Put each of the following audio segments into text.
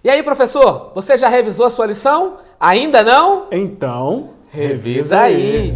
E aí, professor, você já revisou a sua lição? Ainda não? Então, revisa aí.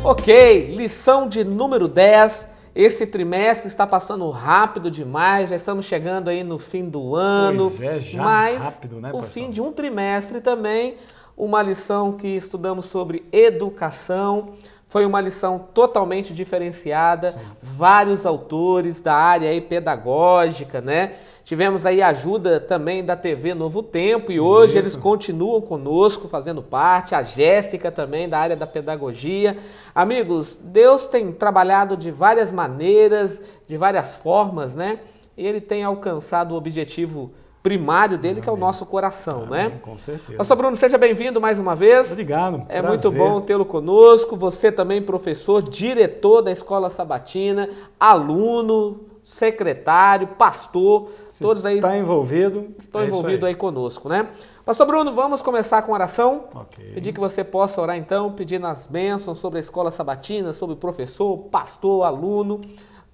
Ok, lição de número 10. Esse trimestre está passando rápido demais, já estamos chegando aí no fim do ano. Pois é, já mas rápido, né, o pastor? fim de um trimestre também. Uma lição que estudamos sobre educação. Foi uma lição totalmente diferenciada, Sim. Vários autores da área aí pedagógica, né? Tivemos aí a ajuda também da TV Novo Tempo e hoje eles continuam conosco, fazendo parte, a Jéssica também da área da pedagogia. Amigos, Deus tem trabalhado de várias maneiras, de várias formas, né? E Ele tem alcançado o objetivo primário dele, que é o nosso coração, né? Com certeza. Pastor Bruno, seja bem-vindo mais uma vez. Obrigado. É muito bom tê-lo conosco. Você também professor, diretor da Escola Sabatina, aluno, secretário, pastor, todos aí estão envolvidos aí conosco, né? Pastor Bruno, vamos começar com oração. Ok. Pedir que você possa orar então, pedindo as bênçãos sobre a Escola Sabatina, sobre o professor, pastor, aluno,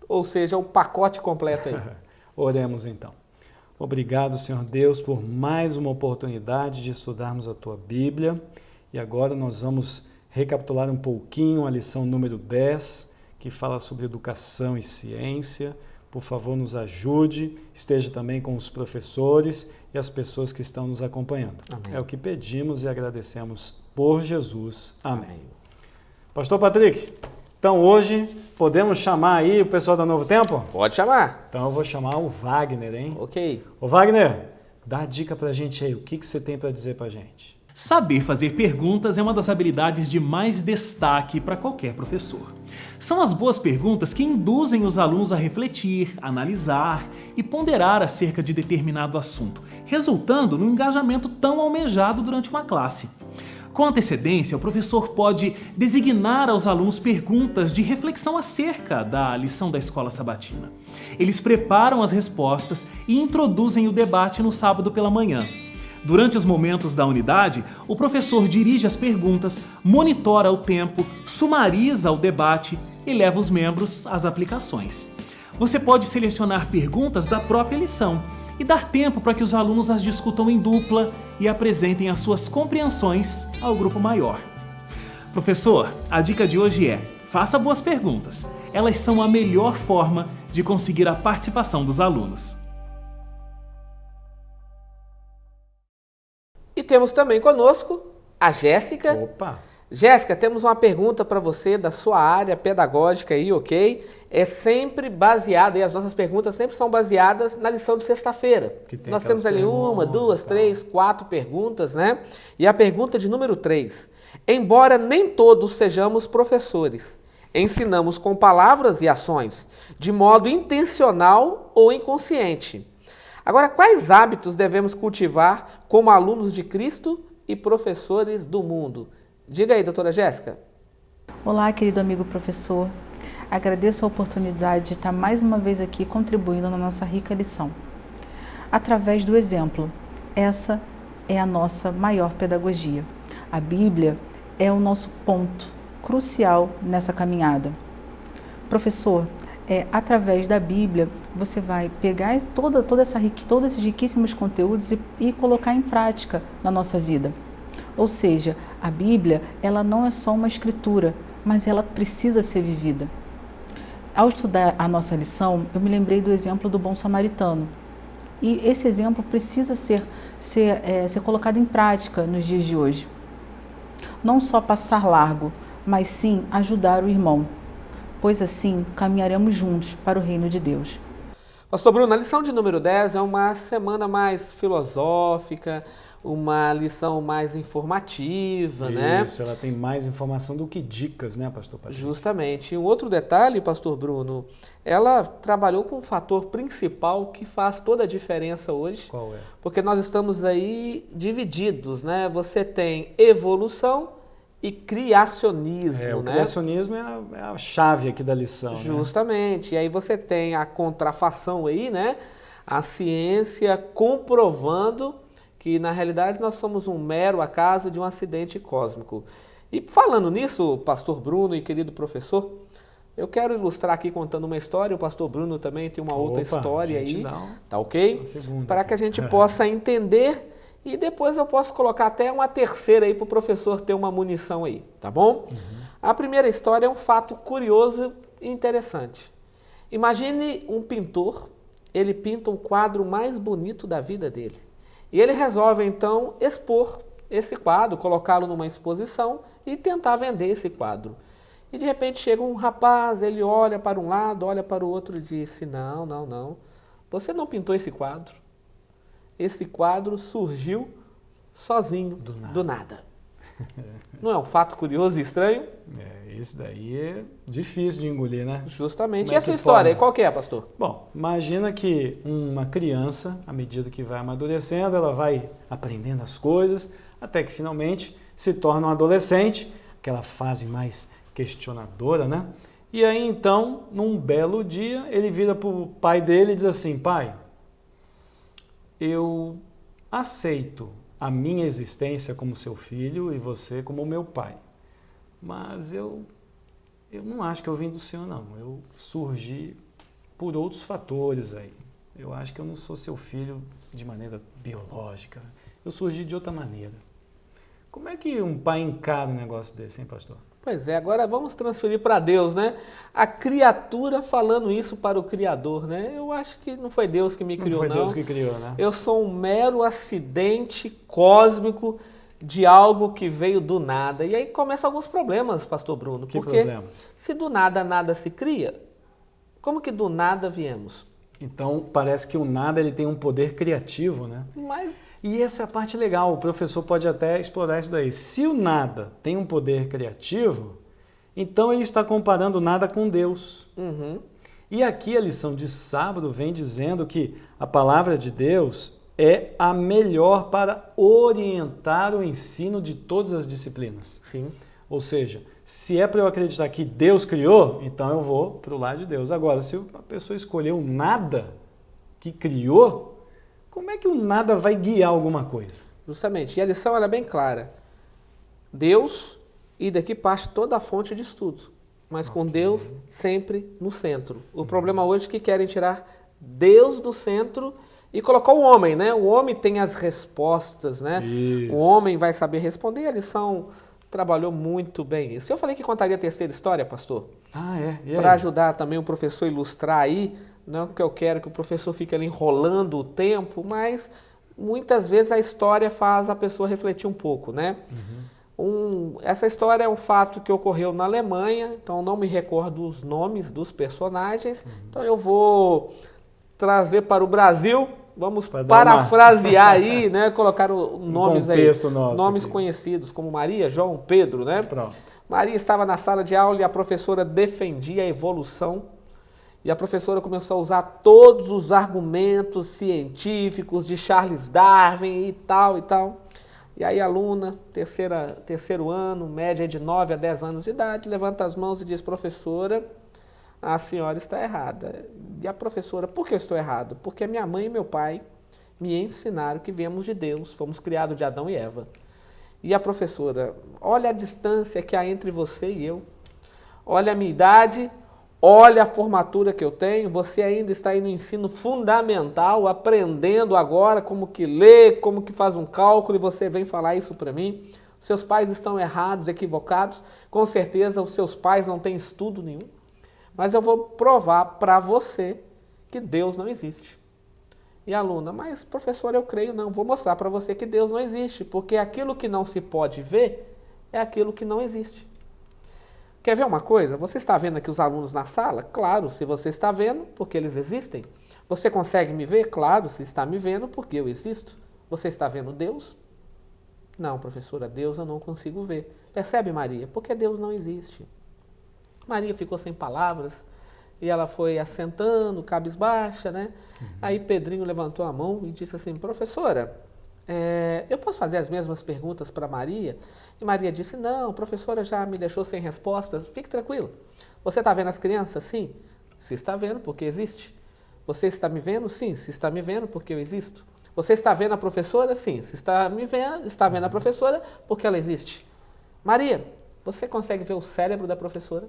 ou seja, o pacote completo aí. Oremos então. Obrigado, Senhor Deus, por mais uma oportunidade de estudarmos a Tua Bíblia. E agora nós vamos recapitular um pouquinho a lição número 10, que fala sobre educação e ciência. Por favor, nos ajude, esteja também com os professores e as pessoas que estão nos acompanhando. Amém. É o que pedimos e agradecemos por Jesus. Amém. Pastor Patrick, então hoje podemos chamar aí o pessoal da Novo Tempo? Pode chamar. Então eu vou chamar o Wagner, hein? Ok. Ô Wagner, dá a dica pra gente aí, o que você tem pra dizer pra gente? Saber fazer perguntas é uma das habilidades de mais destaque para qualquer professor. São as boas perguntas que induzem os alunos a refletir, analisar e ponderar acerca de determinado assunto, resultando no engajamento tão almejado durante uma classe. Com antecedência, o professor pode designar aos alunos perguntas de reflexão acerca da lição da Escola Sabatina. Eles preparam as respostas e introduzem o debate no sábado pela manhã. Durante os momentos da unidade, o professor dirige as perguntas, monitora o tempo, sumariza o debate e leva os membros às aplicações. Você pode selecionar perguntas da própria lição e dar tempo para que os alunos as discutam em dupla e apresentem as suas compreensões ao grupo maior. Professor, a dica de hoje é: faça boas perguntas. Elas são a melhor forma de conseguir a participação dos alunos. E temos também conosco a Jéssica. Opa! Jéssica, temos uma pergunta para você da sua área pedagógica aí, ok? É sempre baseada, e as nossas perguntas sempre são baseadas na lição de sexta-feira. Nós temos ali uma, duas, três, 4 perguntas, né? E a pergunta de número 3. Embora nem todos sejamos professores, ensinamos com palavras e ações, de modo intencional ou inconsciente. Agora, quais hábitos devemos cultivar como alunos de Cristo e professores do mundo? Diga aí, doutora Jéssica. Olá, querido amigo professor. Agradeço a oportunidade de estar mais uma vez aqui contribuindo na nossa rica lição. Através do exemplo, essa é a nossa maior pedagogia. A Bíblia é o nosso ponto crucial nessa caminhada. Professor, através da Bíblia, você vai pegar todos esses riquíssimos conteúdos e colocar em prática na nossa vida. Ou seja, a Bíblia, ela não é só uma escritura, mas ela precisa ser vivida. Ao estudar a nossa lição, eu me lembrei do exemplo do bom samaritano. E esse exemplo precisa ser colocado em prática nos dias de hoje. Não só passar largo, mas sim ajudar o irmão, pois assim caminharemos juntos para o reino de Deus. Pastor Bruno, a lição de número 10 é uma semana mais filosófica, uma lição mais informativa, né? Isso, ela tem mais informação do que dicas, né, pastor Patrick? Justamente. E um outro detalhe, pastor Bruno, ela trabalhou com um fator principal que faz toda a diferença hoje. Qual é? Porque nós estamos aí divididos, né? Você tem evolução e criacionismo, O né? criacionismo é a chave aqui da lição, Justamente. né? E aí você tem a contrafação aí, né? A ciência comprovando que, na realidade, nós somos um mero acaso de um acidente cósmico. E falando nisso, pastor Bruno e querido professor, Eu quero ilustrar aqui contando uma história, o pastor Bruno também tem uma outra história aí, tá ok? Para que a gente possa entender e depois eu posso colocar até uma terceira aí para o professor ter uma munição aí, tá bom? A primeira história é um fato curioso e interessante. Imagine um pintor, ele pinta um quadro mais bonito da vida dele. E ele resolve então expor esse quadro, colocá-lo numa exposição e tentar vender esse quadro. E de repente chega um rapaz, ele olha para um lado, olha para o outro e disse, não, não, não, você não pintou esse quadro. Esse quadro surgiu sozinho, do nada. Não é um fato curioso e estranho? Isso daí é difícil de engolir, né? Justamente. E a sua história, qual que é, pastor? Bom, imagina que uma criança, à medida que vai amadurecendo, ela vai aprendendo as coisas, até que finalmente se torna um adolescente, aquela fase mais questionadora, né? E aí então, num belo dia, ele vira para o pai dele e diz assim, pai, eu aceito a minha existência como seu filho e você como meu pai, mas eu não acho que eu vim do senhor, não. Eu surgi por outros fatores aí. Eu acho que eu não sou seu filho de maneira biológica. Eu surgi de outra maneira. Como é que um pai encara um negócio desse, hein, pastor? Pois é, agora vamos transferir para Deus, né? A criatura falando isso para o Criador, né? Eu acho que não foi Deus que me criou, não. Não foi Deus que criou, né? Eu sou um mero acidente cósmico de algo que veio do nada. E aí começam alguns problemas, pastor Bruno. Que porque problemas? Se do nada nada se cria, como que do nada viemos? Então, parece que o nada ele tem um poder criativo, né? E essa é a parte legal, o professor pode até explorar isso daí. Se o nada tem um poder criativo, então ele está comparando o nada com Deus. E aqui a lição de sábado vem dizendo que a palavra de Deus é a melhor para orientar o ensino de todas as disciplinas. Sim. Ou seja, se é para eu acreditar que Deus criou, então eu vou para o lado de Deus. Agora, se a pessoa escolheu nada que criou, como é que o nada vai guiar alguma coisa? Justamente. E a lição ela é bem clara. Deus, e daqui parte toda a fonte de estudo. Mas com Deus sempre no centro. O problema hoje é que querem tirar Deus do centro e colocar o homem, né? O homem tem as respostas, né? Isso. O homem vai saber responder. A lição trabalhou muito bem isso. Eu falei que contaria a terceira história, pastor. Para ajudar também o professor a ilustrar aí, não que eu quero que o professor fique ali enrolando o tempo, mas muitas vezes a história faz a pessoa refletir um pouco, né? Essa história é um fato que ocorreu na Alemanha, então não me recordo os nomes dos personagens, então eu vou trazer para o Brasil, vamos parafrasear aí, né? Colocar nomes aí, nomes conhecidos como Maria, João, Pedro, né? Pronto. Maria estava na sala de aula e a professora defendia a evolução e a professora começou a usar todos os argumentos científicos de Charles Darwin e tal e tal. E aí a aluna, terceiro ano, média de 9 a 10 anos de idade, levanta as mãos e diz, professora, a senhora está errada. E a professora, por que eu estou errado? Porque minha mãe e meu pai me ensinaram que viemos de Deus, fomos criados de Adão e Eva. E a professora, olha a distância que há entre você e eu, olha a minha idade, olha a formatura que eu tenho, você ainda está aí no ensino fundamental, aprendendo agora como que lê, como que faz um cálculo, e você vem falar isso para mim. Seus pais estão errados, equivocados, com certeza os seus pais não têm estudo nenhum, mas eu vou provar para você que Deus não existe. E a aluna, mas professor, eu creio não, vou mostrar para você que Deus não existe, porque aquilo que não se pode ver é aquilo que não existe. Quer ver uma coisa? Você está vendo aqui os alunos na sala? Claro, se você está vendo, porque eles existem. Você consegue me ver? Claro, se está me vendo, porque eu existo. Você está vendo Deus? Não, professora, Deus eu não consigo ver. Percebe, Maria? Porque Deus não existe. Maria ficou sem palavras e ela foi assentando, cabisbaixa, né? Aí Pedrinho levantou a mão e disse assim, professora, eu posso fazer as mesmas perguntas para Maria? E Maria disse, não, a professora já me deixou sem respostas, fique tranquila. Você está vendo as crianças? Sim. Se está vendo, porque existe. Você está me vendo? Sim. Se está me vendo, porque eu existo. Você está vendo a professora? Sim. Se está me vendo, está vendo a professora, porque ela existe. Maria, você consegue ver o cérebro da professora?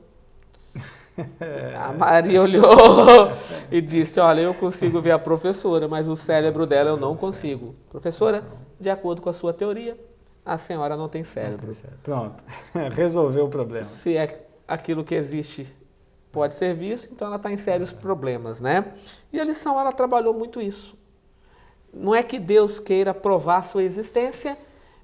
A Maria olhou e disse, olha, eu consigo ver a professora, mas o cérebro dela eu não consigo. Professora, de acordo com a sua teoria, a senhora não tem cérebro. Pronto, resolveu o problema. Se é aquilo que existe pode ser visto, então ela está em sérios problemas, né? E a lição, ela trabalhou muito isso. Não é que Deus queira provar sua existência,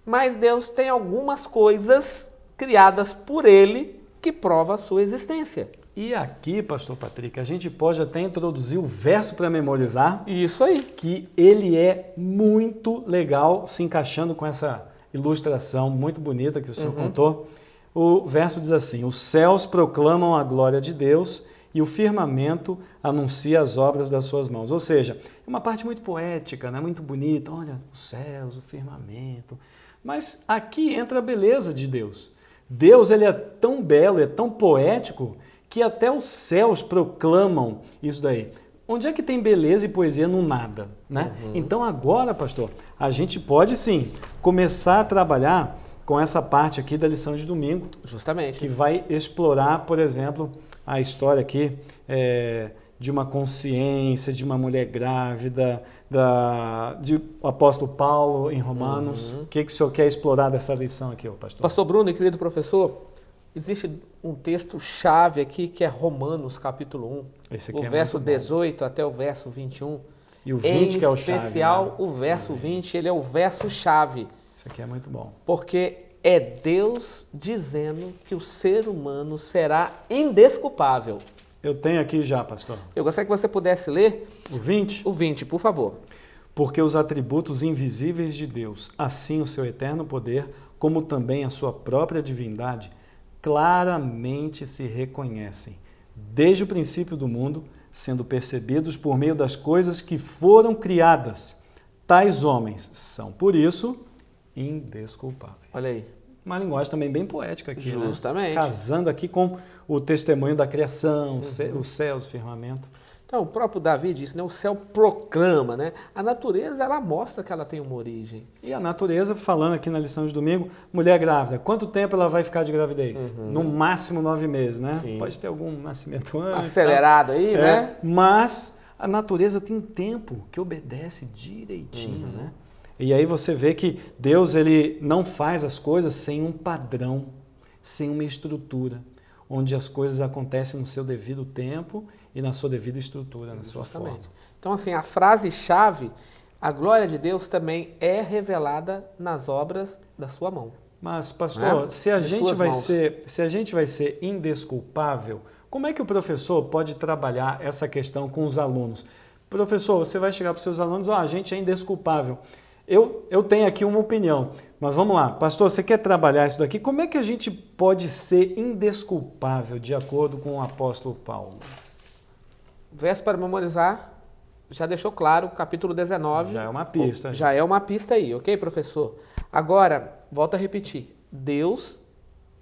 mas Deus tem algumas coisas criadas por Ele que provam a sua existência. E aqui, pastor Patrick, a gente pode até introduzir o verso para memorizar. Isso aí. Que ele é muito legal, se encaixando com essa ilustração muito bonita que o senhor contou. O verso diz assim, os céus proclamam a glória de Deus e o firmamento anuncia as obras das suas mãos. Ou seja, é uma parte muito poética, né? Muito bonita. Olha, os céus, o firmamento. Mas aqui entra a beleza de Deus. Deus, ele é tão belo, é tão poético, que até os céus proclamam isso daí. Onde é que tem beleza e poesia no nada, né? Então agora, pastor, a gente pode sim começar a trabalhar com essa parte aqui da lição de domingo. Justamente. Que vai explorar, por exemplo, a história aqui de uma consciência, de uma mulher grávida, de o apóstolo Paulo em Romanos. O que o senhor quer explorar dessa lição aqui, pastor? Pastor Bruno e querido professor, existe um texto-chave aqui que é Romanos, capítulo 1. Esse aqui o é verso muito bom. 18 até o verso 21. E o 20 que é o chave. Em especial, né? o verso 20, ele é o verso-chave. Isso aqui é muito bom. Porque é Deus dizendo que o ser humano será indesculpável. Eu tenho aqui já, pastor. Eu gostaria que você pudesse ler O 20. o 20, por favor. Porque os atributos invisíveis de Deus, assim o seu eterno poder, como também a sua própria divindade, claramente se reconhecem, desde o princípio do mundo, sendo percebidos por meio das coisas que foram criadas. Tais homens são, por isso, indesculpáveis. Olha aí. Uma linguagem também bem poética aqui, Justamente. né? Casando aqui com o testemunho da criação, os céus, o firmamento. Então, o próprio Davi disse, né? O céu proclama, né? A natureza, ela mostra que ela tem uma origem. E a natureza, falando aqui na lição de domingo, mulher grávida, quanto tempo ela vai ficar de gravidez? No máximo 9 meses, né? Sim. Pode ter algum nascimento antes. Acelerado aí, né? Mas a natureza tem um tempo que obedece direitinho, né? E aí você vê que Deus, ele não faz as coisas sem um padrão, sem uma estrutura, onde as coisas acontecem no seu devido tempo e na sua devida estrutura, na sua forma. Então, assim, a frase-chave, a glória de Deus também é revelada nas obras da sua mão. Mas, pastor, Né? se a De gente suas vai ser indesculpável, como é que o professor pode trabalhar essa questão com os alunos? Professor, você vai chegar para os seus alunos, a gente é indesculpável. Eu tenho aqui uma opinião, mas vamos lá. Pastor, você quer trabalhar isso daqui? Como é que a gente pode ser indesculpável, de acordo com o apóstolo Paulo? Verso para memorizar, já deixou claro, capítulo 19. Já é uma pista. Já é uma pista aí, ok, professor? Agora, volto a repetir. Deus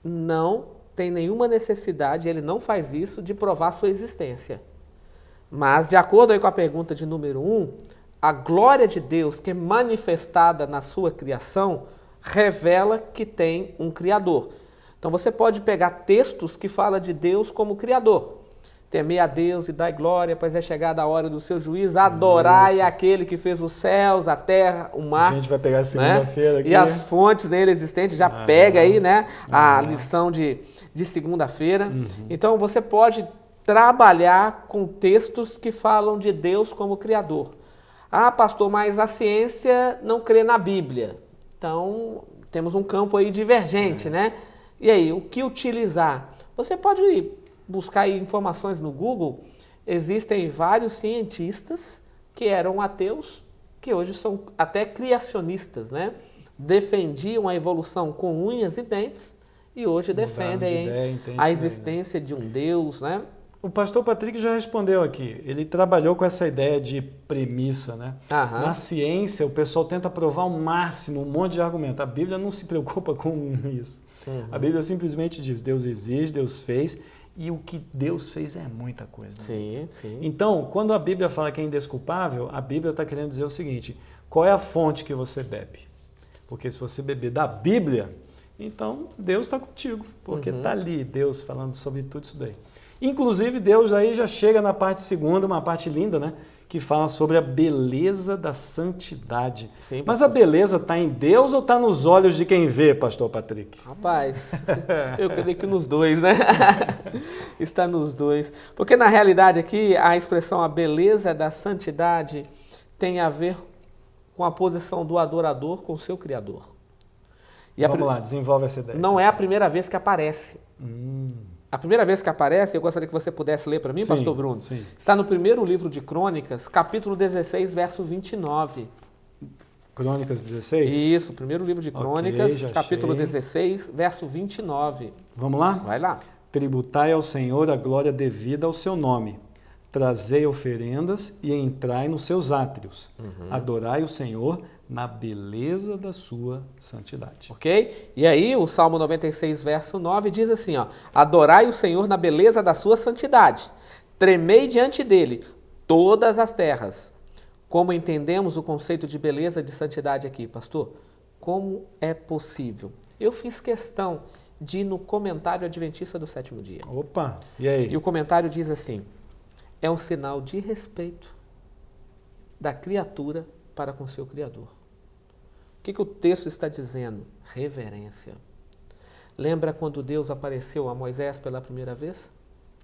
não tem nenhuma necessidade, ele não faz isso, de provar sua existência. Mas, de acordo aí com a pergunta de número 1, a glória de Deus, que é manifestada na sua criação, revela que tem um Criador. Então você pode pegar textos que falam de Deus como Criador. Temei a Deus e dai glória, pois é chegada a hora do seu juízo. Adorai aquele que fez os céus, a terra, o mar. A gente vai pegar segunda-feira aqui. E as fontes nele existentes. Já pega aí, né? A lição de segunda-feira. Então você pode trabalhar com textos que falam de Deus como Criador. Ah, pastor, mas a ciência não crê na Bíblia. Então, temos um campo aí divergente, né? E aí, o que utilizar? Você pode buscar aí informações no Google. Existem vários cientistas que eram ateus, que hoje são até criacionistas, né? Defendiam a evolução com unhas e dentes e hoje defendem a existência de um Deus, né? O pastor Patrick já respondeu aqui. Ele trabalhou com essa ideia de premissa, né? Na ciência, o pessoal tenta provar ao máximo um monte de argumento. A Bíblia não se preocupa com isso. A Bíblia simplesmente diz, Deus existe, Deus fez, e o que Deus fez é muita coisa. Né? Sim, sim. Então, quando a Bíblia fala que é indesculpável, a Bíblia está querendo dizer o seguinte, qual é a fonte que você bebe? Porque se você beber da Bíblia, então Deus está contigo, porque está ali Deus falando sobre tudo isso daí. Inclusive, Deus aí já chega na parte segunda, uma parte linda, né? Que fala sobre a beleza da santidade. Sim, mas a beleza está em Deus ou está nos olhos de quem vê, pastor Patrick? Rapaz, eu creio que nos dois, né? Está nos dois. Porque na realidade aqui a expressão a beleza da santidade tem a ver com a posição do adorador com o seu Criador. E Vamos lá, desenvolve essa ideia. Não é a primeira vez que aparece. A primeira vez que aparece, eu gostaria que você pudesse ler para mim, Sim, pastor Bruno. sim. Está no primeiro livro de Crônicas, capítulo 16, verso 29. Crônicas 16? Isso, primeiro livro de Crônicas, já capítulo achei. 16, verso 29. Vamos lá? Vai lá. Tributai ao Senhor a glória devida ao seu nome. Trazei oferendas e entrai nos seus átrios. Adorai o Senhor na beleza da sua santidade. Ok? E aí o Salmo 96, verso 9 diz assim, ó: adorai o Senhor na beleza da sua santidade. Tremei diante dele todas as terras. Como entendemos o conceito de beleza de santidade aqui, pastor? Como é possível? Eu fiz questão de ir no comentário adventista do sétimo dia. Opa, e aí? E o comentário diz assim: é um sinal de respeito da criatura para com seu Criador. O que o texto está dizendo? Reverência. Lembra quando Deus apareceu a Moisés pela primeira vez?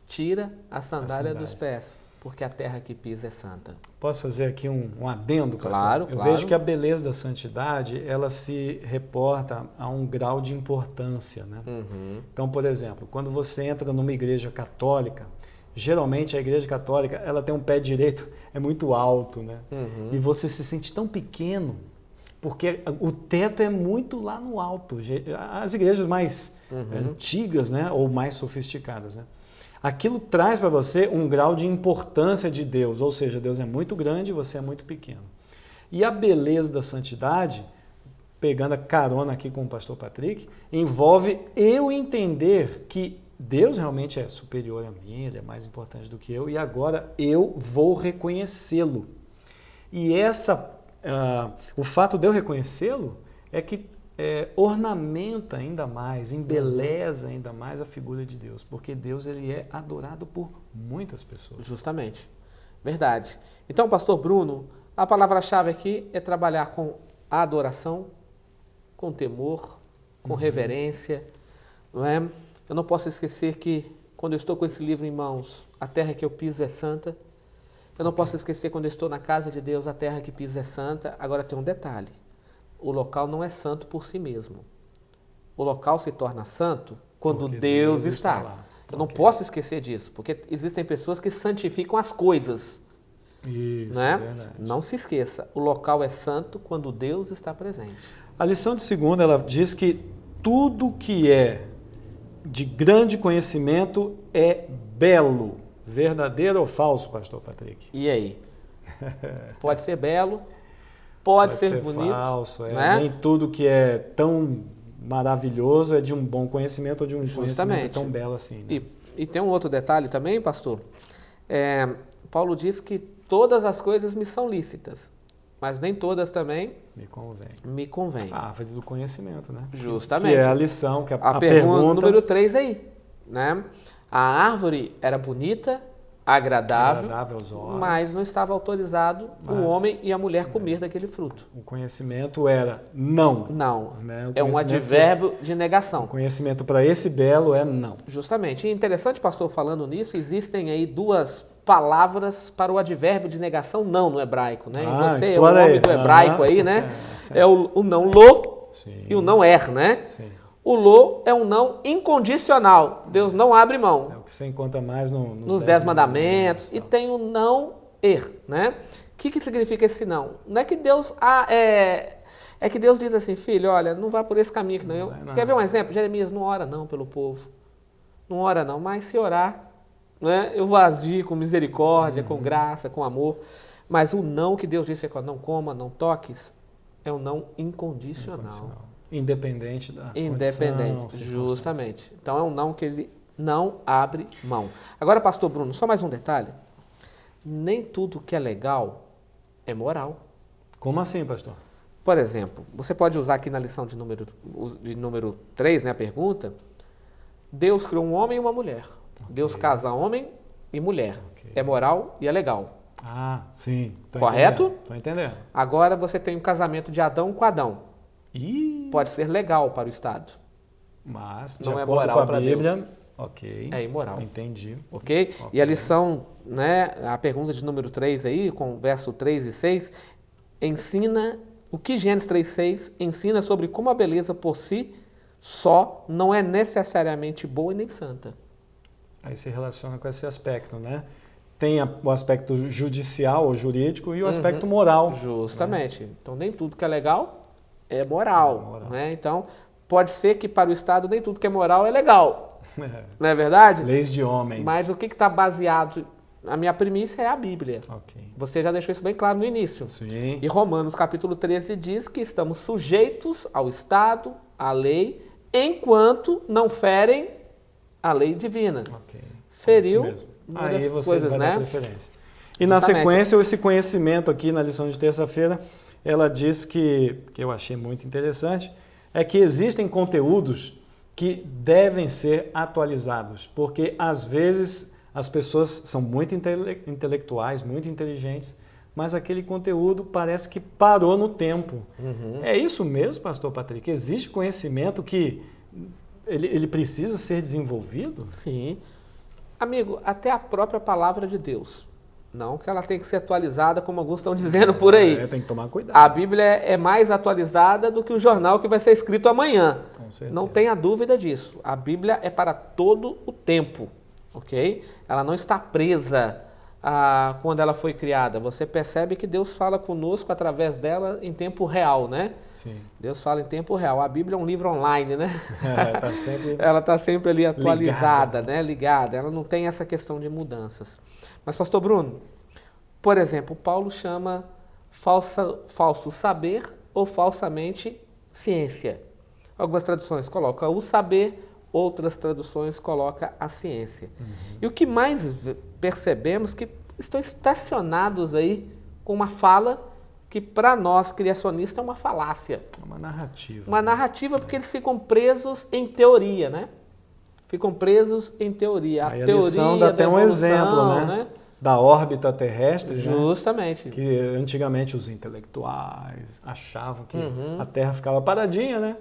Tira a sandália dos pés, porque a terra que pisa é santa. Posso fazer aqui um adendo, pastor? Claro, Eu claro. vejo que a beleza da santidade, ela se reporta a um grau de importância, né? Então, por exemplo, quando você entra numa igreja católica, geralmente a igreja católica, ela tem um pé direito, é muito alto, né? E você se sente tão pequeno, porque o teto é muito lá no alto. As igrejas mais antigas, né, ou mais sofisticadas, né? Aquilo traz para você um grau de importância de Deus, ou seja, Deus é muito grande e você é muito pequeno. E a beleza da santidade, pegando a carona aqui com o pastor Patrick, envolve eu entender que Deus realmente é superior a mim, Ele é mais importante do que eu, e agora eu vou reconhecê-lo. E o fato de eu reconhecê-lo é que ornamenta ainda mais, embeleza ainda mais a figura de Deus, porque Deus ele é adorado por muitas pessoas. Justamente. Verdade. Então, pastor Bruno, a palavra-chave aqui é trabalhar com adoração, com temor, com reverência, não é? Eu não posso esquecer que, quando eu estou com esse livro em mãos, a terra que eu piso é santa. Eu não posso esquecer, quando eu estou na casa de Deus, a terra que piso é santa. Agora tem um detalhe: o local não é santo por si mesmo. O local se torna santo quando Deus está lá. Eu não posso esquecer disso, porque existem pessoas que santificam as coisas. Isso, né? é verdade. Não se esqueça, o local é santo quando Deus está presente. A lição de segunda, ela diz que tudo que é de grande conhecimento é belo. Verdadeiro ou falso, pastor Patrick? E aí? Pode ser belo, pode ser bonito. Falso, né? Nem tudo que é tão maravilhoso é de um bom conhecimento ou de um conhecimento tão belo assim. Né? E tem um outro detalhe também, pastor. Paulo diz que todas as coisas me são lícitas, mas nem todas também me convém. A árvore do conhecimento, né? Justamente. Que é a lição, que a pergunta número 3 aí, né? A árvore era bonita, agradável aos olhos, mas não estava autorizado o homem e a mulher comer daquele fruto. O conhecimento era não. Não. Né? É um advérbio de negação. O conhecimento para esse belo é não. Justamente. E interessante, pastor, falando nisso, existem aí duas palavras para o advérbio de negação não no hebraico, né? Você é o nome do hebraico aí, né? É o não lo e o não né? Sim. O lo é um não incondicional. Deus não abre mão. É o que você encontra mais nos 10 mandamentos. E tem o não né? O que significa esse não? Não é que Deus... É que Deus diz assim, filho, olha, não vá por esse caminho aqui não. Quer ver um exemplo? Jeremias, não ora não pelo povo. Não ora não, mas se orar, né, eu vou agir com misericórdia, com graça, com amor. Mas o não que Deus disse é não coma, não toques, é um não incondicional. Independente da condição, justamente. Então é um não que ele não abre mão. Agora, pastor Bruno, só mais um detalhe. Nem tudo que é legal é moral. Como assim, pastor? Por exemplo, você pode usar aqui na lição de número 3, né, a pergunta. Deus criou um homem e uma mulher. Deus casa homem e mulher. É moral e é legal. Ah, sim. Correto? Estou entendendo. Agora você tem o casamento de Adão com Adão. Pode ser legal para o Estado. Mas, de não é acordo moral com a para Bíblia, Deus. ok. É imoral. Entendi. Ok? E a lição, né, a pergunta de número 3 aí, com verso 3 e 6, ensina, o que Gênesis 3,6 ensina sobre como a beleza por si só não é necessariamente boa e nem santa. Aí se relaciona com esse aspecto, né? Tem o aspecto judicial ou jurídico e o aspecto moral. Justamente. Né? Então, nem tudo que é legal é moral. Né? Então, pode ser que para o Estado nem tudo que é moral é legal. Não é verdade? Leis de homens. Mas o que está baseado? A minha premissa é a Bíblia. Okay. Você já deixou isso bem claro no início. Sim. E Romanos capítulo 13 diz que estamos sujeitos ao Estado, à lei, enquanto não ferem a lei divina. Okay. Feriu uma aí das você coisas, vai né? dar preferência. E na sequência, esse conhecimento aqui na lição de terça-feira, ela diz que eu achei muito interessante, é que existem conteúdos que devem ser atualizados, porque às vezes as pessoas são muito intelectuais, muito inteligentes, mas aquele conteúdo parece que parou no tempo. É isso mesmo, pastor Patrick? Existe conhecimento que ele precisa ser desenvolvido? Sim. Amigo, até a própria palavra de Deus. Não que ela tenha que ser atualizada, como alguns estão dizendo por aí. Tem que tomar cuidado. A Bíblia é mais atualizada do que o jornal que vai ser escrito amanhã. Com certeza. Não tenha dúvida disso. A Bíblia é para todo o tempo, ok? Ela não está presa a quando ela foi criada. Você percebe que Deus fala conosco através dela em tempo real, né? Sim. Deus fala em tempo real. A Bíblia é um livro online, né? Sempre ela está sempre ali atualizada, né? Ligada. Ela não tem essa questão de mudanças. Mas, pastor Bruno, por exemplo, Paulo chama falso saber ou falsamente ciência. Algumas traduções colocam o saber, outras traduções colocam a ciência. E o que mais percebemos que estão estacionados aí com uma fala que para nós criacionistas é uma falácia. Uma narrativa. Uma narrativa porque eles ficam presos em teoria, né? Ficam presos em teoria. A teoria dá até um exemplo, né? Da órbita terrestre. Justamente. Né? Que antigamente os intelectuais achavam que a Terra ficava paradinha, né?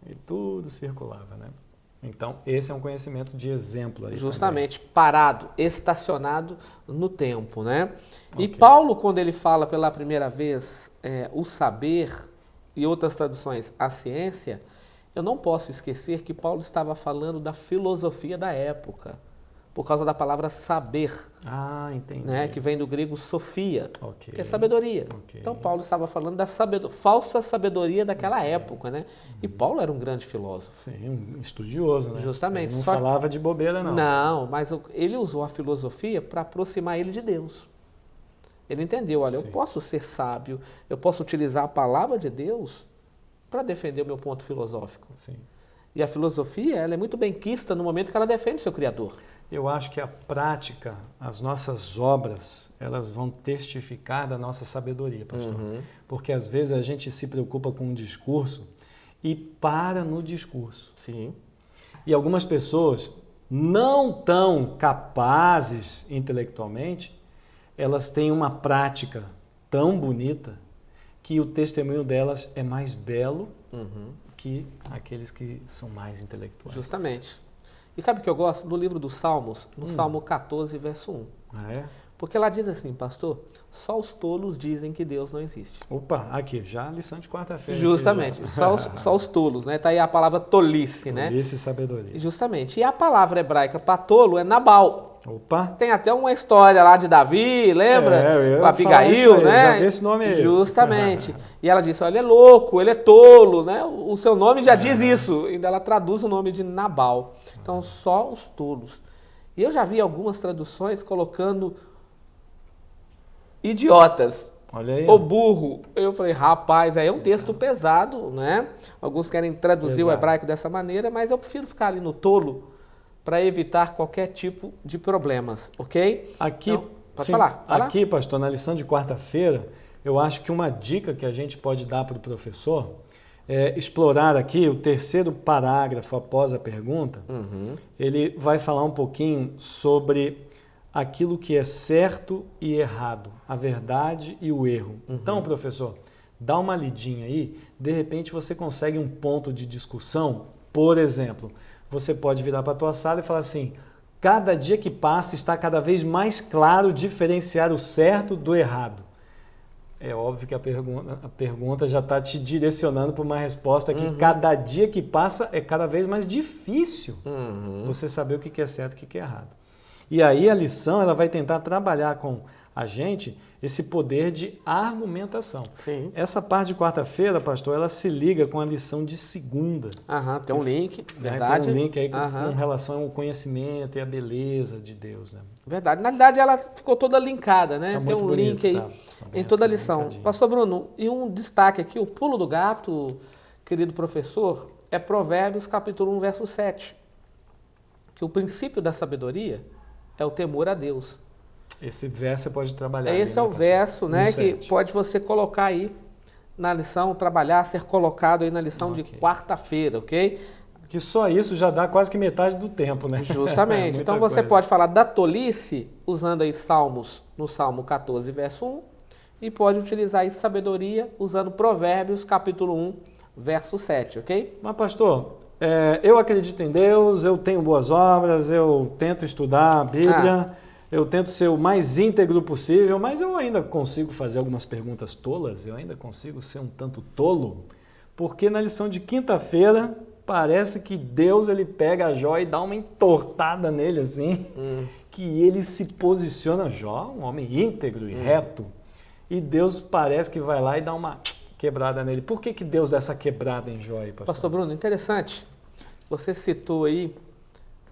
E tudo circulava, né? Então, esse é um conhecimento de exemplo aí. Justamente, também. Parado, estacionado no tempo, né? Okay. E Paulo, quando ele fala pela primeira vez o saber, e outras traduções, a ciência, eu não posso esquecer que Paulo estava falando da filosofia da época, por causa da palavra saber. Ah, entendi. Né? Que vem do grego sofia, okay. que é sabedoria. Okay. Então, Paulo estava falando da falsa sabedoria daquela época, né? E Paulo era um grande filósofo. Sim, um estudioso, né? Justamente. Ele não falava de bobeira, não. Não, mas ele usou a filosofia para aproximar ele de Deus. Ele entendeu, olha, eu posso ser sábio, eu posso utilizar a palavra de Deus para defender o meu ponto filosófico. Sim. E a filosofia, ela é muito benquista no momento que ela defende o seu Criador. Eu acho que a prática, as nossas obras, elas vão testificar da nossa sabedoria, pastor. Porque às vezes a gente se preocupa com um discurso e para no discurso. Sim. E algumas pessoas não tão capazes intelectualmente, elas têm uma prática tão bonita que o testemunho delas é mais belo que aqueles que são mais intelectuais. Justamente. E sabe o que eu gosto? Do livro dos Salmos, no Salmo 14, verso 1. Ah, é? Porque lá diz assim, pastor, só os tolos dizem que Deus não existe. Opa, aqui, já a lição de quarta-feira. Justamente, só os tolos, né? Está aí a palavra tolice, né? Tolice e sabedoria. Justamente. E a palavra hebraica para tolo é Nabal. Opa! Tem até uma história lá de Davi, lembra? Com Abigail, né? Já vi esse nome aí. Justamente. E ela disse, olha, ele é louco, ele é tolo, né? O seu nome já diz isso. E ela traduz o nome de Nabal. Então, só os tolos. E eu já vi algumas traduções colocando idiotas. Olha aí. O burro. Eu falei, rapaz, aí é um texto pesado, né? Alguns querem traduzir o hebraico dessa maneira, mas eu prefiro ficar ali no tolo para evitar qualquer tipo de problemas, ok? Aqui, então, pode falar. Aqui, pastor, na lição de quarta-feira, eu acho que uma dica que a gente pode dar para o professor explorar aqui o terceiro parágrafo após a pergunta. Ele vai falar um pouquinho sobre aquilo que é certo e errado, a verdade e o erro. Então, professor, dá uma lidinha aí, de repente você consegue um ponto de discussão. Por exemplo, você pode virar para a tua sala e falar assim: cada dia que passa está cada vez mais claro diferenciar o certo do errado. É óbvio que a pergunta já está te direcionando para uma resposta que cada dia que passa é cada vez mais difícil você saber o que é certo e o que é errado. E aí a lição ela vai tentar trabalhar com a gente esse poder de argumentação. Sim. Essa parte de quarta-feira, pastor, ela se liga com a lição de segunda. Tem um link, verdade. Tem um link aí com relação ao conhecimento e a beleza de Deus. Né? Verdade. Na realidade, ela ficou toda linkada, né? Tá Tem um bonito, link aí em toda a lição. Pastor Bruno, e um destaque aqui, o pulo do gato, querido professor, é Provérbios capítulo 1, verso 7. Que o princípio da sabedoria é o temor a Deus. Esse verso você pode trabalhar. Esse é o verso, né, que pode você colocar aí na lição, trabalhar, ser colocado aí na lição de quarta-feira, ok? Que só isso já dá quase que metade do tempo, né? Justamente. Então você pode falar da tolice usando aí Salmos, no Salmo 14, verso 1, e pode utilizar aí sabedoria usando Provérbios capítulo 1, verso 7, ok? Mas pastor, eu acredito em Deus, eu tenho boas obras, eu tento estudar a Bíblia, eu tento ser o mais íntegro possível, mas eu ainda consigo fazer algumas perguntas tolas, eu ainda consigo ser um tanto tolo, porque na lição de quinta-feira parece que Deus ele pega a Jó e dá uma entortada nele assim, que ele se posiciona, Jó, um homem íntegro e reto, e Deus parece que vai lá e dá uma quebrada nele. Por que Deus dá essa quebrada em Jó aí, pastor? Pastor Bruno, interessante, você citou aí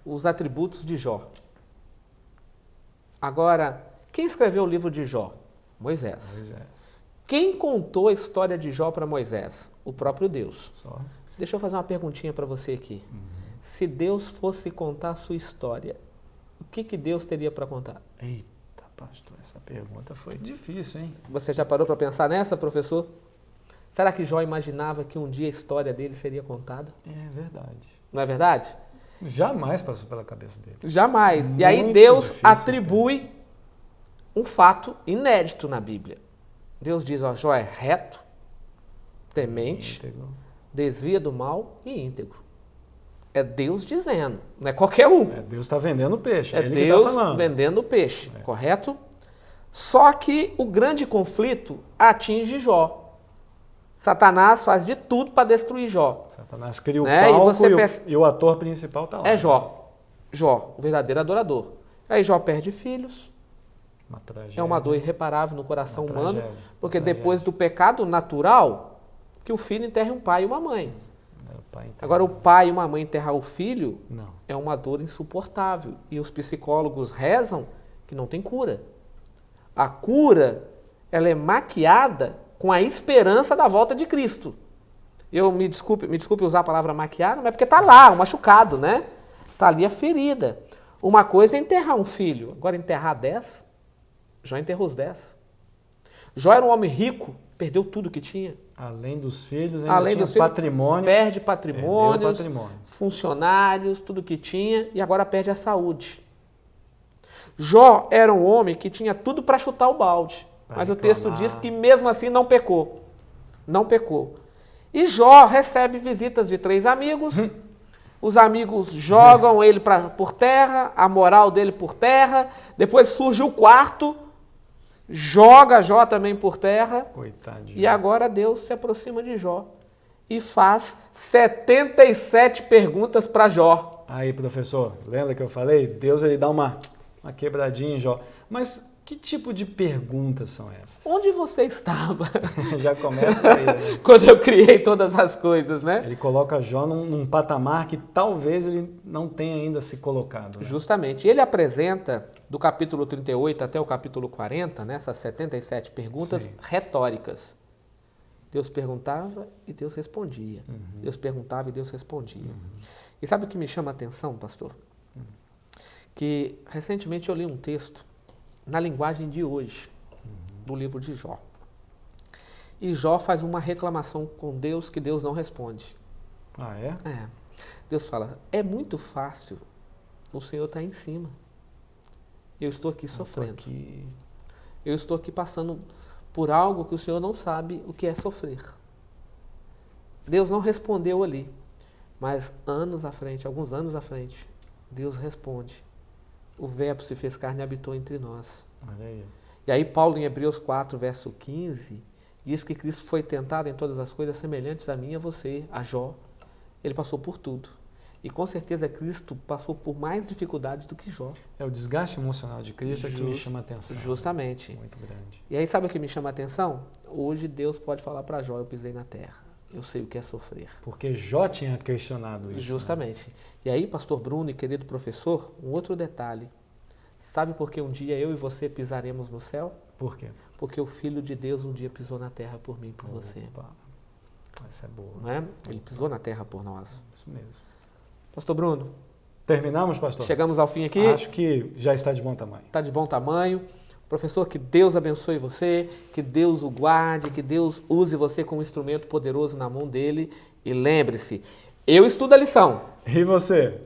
os atributos de Jó. Agora, quem escreveu o livro de Jó? Moisés. Quem contou a história de Jó para Moisés? O próprio Deus. Deixa eu fazer uma perguntinha para você aqui. Se Deus fosse contar a sua história, o que Deus teria para contar? Eita, pastor, essa pergunta foi difícil, hein? Você já parou para pensar nessa, professor? Será que Jó imaginava que um dia a história dele seria contada? É verdade. Não é verdade? Jamais passou pela cabeça dele. Jamais. Muito e aí Deus difícil, atribui um fato inédito na Bíblia. Deus diz, ó, Jó é reto, temente, desvia do mal e íntegro. É Deus dizendo, não é qualquer um. Deus está vendendo peixe. É Deus vendendo peixe, correto? Só que o grande conflito atinge Jó. Satanás faz de tudo para destruir Jó. Satanás cria o palco e o ator principal está lá. É Jó. Jó, o verdadeiro adorador. Aí Jó perde filhos. Uma tragédia. É uma dor irreparável no coração humano, porque depois do pecado natural, que o filho enterre um pai e uma mãe. Agora, o pai e uma mãe enterrar o filho é uma dor insuportável. E os psicólogos rezam que não tem cura. A cura, ela é maquiada com a esperança da volta de Cristo. Me desculpe usar a palavra maquiada, mas é porque está lá, o machucado, né? Está ali a ferida. Uma coisa é enterrar um filho, agora enterrar 10, Jó enterrou os 10. Jó era um homem rico, perdeu tudo que tinha. Além dos filhos, ainda tinha patrimônio. Perde patrimônios, funcionários, tudo que tinha, e agora perde a saúde. Jó era um homem que tinha tudo para chutar o balde. Mas o texto diz que mesmo assim não pecou. Não pecou. E Jó recebe visitas de 3 amigos. Os amigos jogam ele por terra, a moral dele por terra. Depois surge o quarto, joga Jó também por terra. Coitadinho. E agora Deus se aproxima de Jó e faz 77 perguntas para Jó. Aí, professor, lembra que eu falei? Deus ele dá uma quebradinha em Jó. Mas que tipo de perguntas são essas? Onde você estava? Já começa aí. Né? Quando eu criei todas as coisas, né? Ele coloca Jó num patamar que talvez ele não tenha ainda se colocado. Né? Justamente. Ele apresenta, do capítulo 38 até o capítulo 40, né, essas 77 perguntas retóricas. Deus perguntava e Deus respondia. Deus perguntava e Deus respondia. E sabe o que me chama a atenção, pastor? Que recentemente eu li um texto na linguagem de hoje, do livro de Jó. E Jó faz uma reclamação com Deus que Deus não responde. Ah, é? Deus fala, é muito fácil, o Senhor está em cima. Eu estou aqui sofrendo. Eu estou aqui passando por algo que o Senhor não sabe o que é sofrer. Deus não respondeu ali, mas anos à frente, alguns anos à frente, Deus responde. O Verbo se fez carne e habitou entre nós. Olha aí. E aí Paulo, em Hebreus 4, verso 15, diz que Cristo foi tentado em todas as coisas semelhantes a mim e a você, a Jó. Ele passou por tudo. E com certeza Cristo passou por mais dificuldades do que Jó. É o desgaste emocional de Cristo que me chama a atenção. Justamente. Muito grande. E aí sabe o que me chama a atenção? Hoje Deus pode falar para Jó, eu pisei na terra. Eu sei o que é sofrer. Porque Jó tinha questionado isso. Justamente. Né? E aí, pastor Bruno e querido professor, um outro detalhe. Sabe por que um dia eu e você pisaremos no céu? Por quê? Porque o Filho de Deus um dia pisou na terra por mim e por você. Essa é boa. Não é? Ele pisou na terra por nós. Isso mesmo. Pastor Bruno. Terminamos, pastor? Chegamos ao fim aqui. Acho que já está de bom tamanho. Está de bom tamanho. Professor, que Deus abençoe você, que Deus o guarde, que Deus use você como instrumento poderoso na mão dele. E lembre-se, eu estudo a lição. E você?